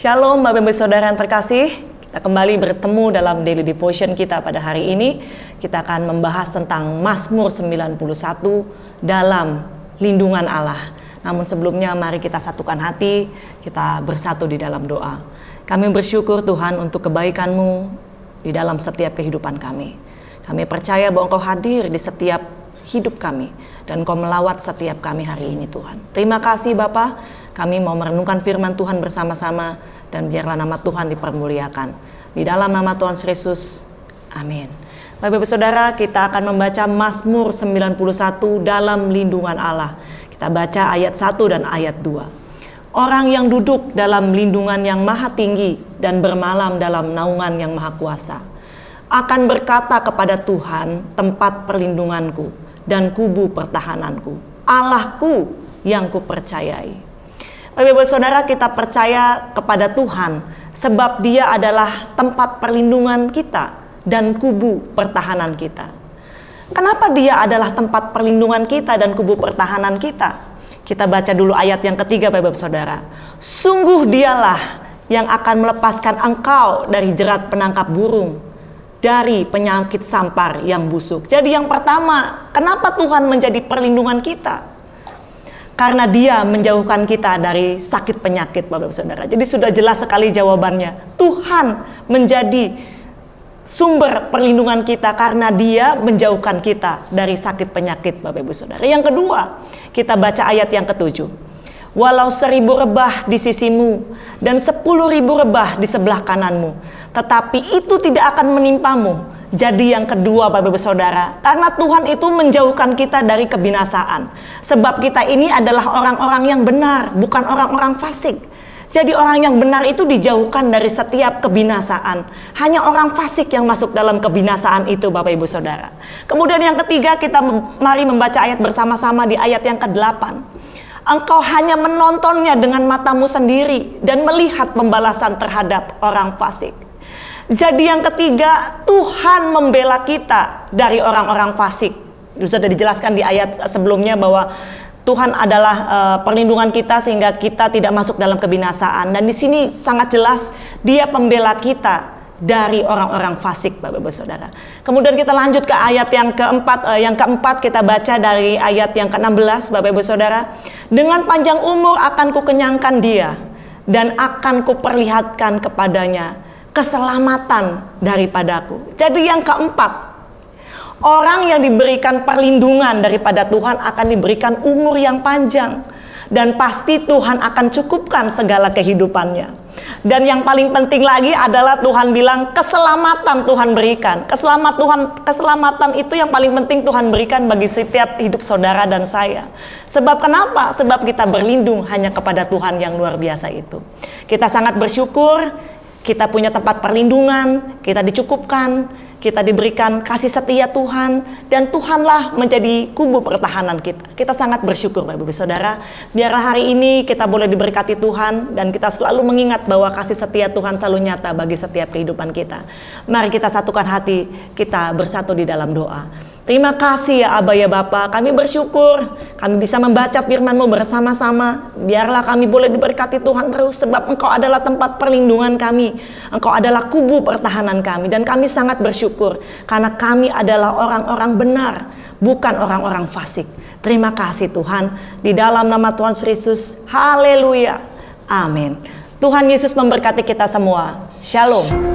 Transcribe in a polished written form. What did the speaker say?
Shalom Bapak Ibu Saudara yang terkasih, kita kembali bertemu dalam Daily Devotion kita pada hari ini. Kita akan membahas tentang Mazmur 91 dalam lindungan Allah. Namun sebelumnya mari kita satukan hati, kita bersatu di dalam doa. Kami bersyukur Tuhan untuk kebaikan-Mu di dalam setiap kehidupan kami. Kami percaya bahwa Engkau hadir di setiap hidup kami dan Engkau melawat setiap kami hari ini Tuhan. Terima kasih Bapa, kami mau merenungkan firman Tuhan bersama-sama dan biarlah nama Tuhan dipermuliakan. Di dalam nama Tuhan Yesus, amin. Bapak Ibu Saudara, kita akan membaca Mazmur 91 dalam lindungan Allah. Kita baca ayat 1 dan ayat 2. Orang yang duduk dalam lindungan yang maha tinggi dan bermalam dalam naungan yang maha kuasa akan berkata kepada Tuhan, tempat perlindunganku dan kubu pertahananku, Allahku yang kupercayai. Bapak Ibu Saudara, kita percaya kepada Tuhan sebab Dia adalah tempat perlindungan kita dan kubu pertahanan kita. Kenapa Dia adalah tempat perlindungan kita dan kubu pertahanan kita? Kita baca dulu ayat yang ketiga Bapak Ibu Saudara. Sungguh Dialah yang akan melepaskan engkau dari jerat penangkap burung, dari penyakit sampar yang busuk. Jadi yang pertama, kenapa Tuhan menjadi perlindungan kita? Karena Dia menjauhkan kita dari sakit penyakit Bapak Ibu Saudara. Jadi sudah jelas sekali jawabannya. Tuhan menjadi sumber perlindungan kita karena Dia menjauhkan kita dari sakit penyakit Bapak Ibu Saudara. Yang kedua, kita baca ayat yang ketujuh. Walau 1000 rebah di sisimu dan 10.000 rebah di sebelah kananmu, tetapi itu tidak akan menimpamu. Jadi yang kedua Bapak Ibu Saudara, karena Tuhan itu menjauhkan kita dari kebinasaan. Sebab kita ini adalah orang-orang yang benar, bukan orang-orang fasik. Jadi orang yang benar itu dijauhkan dari setiap kebinasaan. Hanya orang fasik yang masuk dalam kebinasaan itu Bapak Ibu Saudara. Kemudian yang ketiga, kita mari membaca ayat bersama-sama di ayat yang ke-8. Engkau hanya menontonnya dengan matamu sendiri dan melihat pembalasan terhadap orang fasik. Jadi yang ketiga, Tuhan membela kita dari orang-orang fasik. Sudah dijelaskan di ayat sebelumnya bahwa Tuhan adalah perlindungan kita sehingga kita tidak masuk dalam kebinasaan. Dan di sini sangat jelas Dia pembela kita dari orang-orang fasik Bapak Ibu Saudara. Kemudian kita lanjut ke ayat yang keempat kita baca dari ayat yang ke-16 Bapak Ibu Saudara. Dengan panjang umur akan kukenyangkan dia dan akan kuperlihatkan kepadanya keselamatan daripadaku. Jadi yang keempat, orang yang diberikan perlindungan daripada Tuhan akan diberikan umur yang panjang. Dan pasti Tuhan akan cukupkan segala kehidupannya. Dan yang paling penting lagi adalah Tuhan bilang keselamatan Tuhan berikan. Keselamatan itu yang paling penting Tuhan berikan bagi setiap hidup saudara dan saya. Sebab kenapa? Sebab kita berlindung hanya kepada Tuhan yang luar biasa itu. Kita sangat bersyukur, kita punya tempat perlindungan, kita dicukupkan, kita diberikan kasih setia Tuhan, dan Tuhanlah menjadi kubu pertahanan kita. Kita sangat bersyukur Bapak Ibu Saudara. Biarlah hari ini kita boleh diberkati Tuhan dan kita selalu mengingat bahwa kasih setia Tuhan selalu nyata bagi setiap kehidupan kita. Mari kita satukan hati, kita bersatu di dalam doa. Terima kasih ya Aba ya Bapa, kami bersyukur kami bisa membaca firman-Mu bersama-sama. Biarlah kami boleh diberkati Tuhan terus sebab Engkau adalah tempat perlindungan kami. Engkau adalah kubu pertahanan kami dan kami sangat bersyukur karena kami adalah orang-orang benar, bukan orang-orang fasik. Terima kasih Tuhan, di dalam nama Tuhan Yesus, haleluya, amin. Tuhan Yesus memberkati kita semua. Shalom.